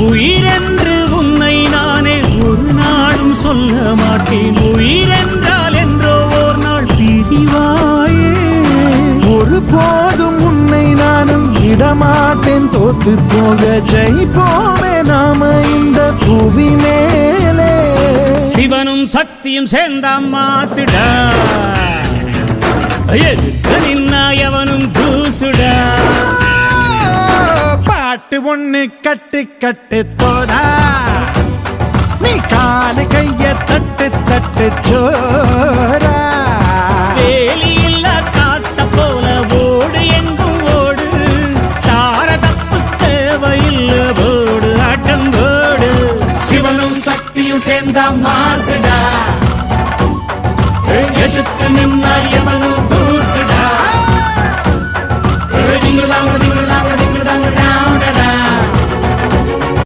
உயிரென்று உன்னை நானே ஒரு நாளும் சொல்ல மாட்டேன். உயிரென்றால் என்றோ ஓர் நாள் பிரிவாயே. ஒரு போதும் உன்னை நானும் விடமாட்டேன். தோத்து போக ஜெயிப்போமே நாம இந்த புவி மேலே. சிவனும் சக்தியும் சேர்ந்த மாசுடா, எதுக்கு நின்னா எவனும் தூசுடா. பாட்டு ஒண்ணு கட்டு கட்டு போதா, நீ காலு கைய தட்டு தட்டு சோரா. வேலி இல்ல காத்த போல ஓடு எங்கும் ஓடு, தார தப்பு தேவையில்ல போடு ஆட்டம் போடு. சிவனும் சக்தியும் சேர்ந்த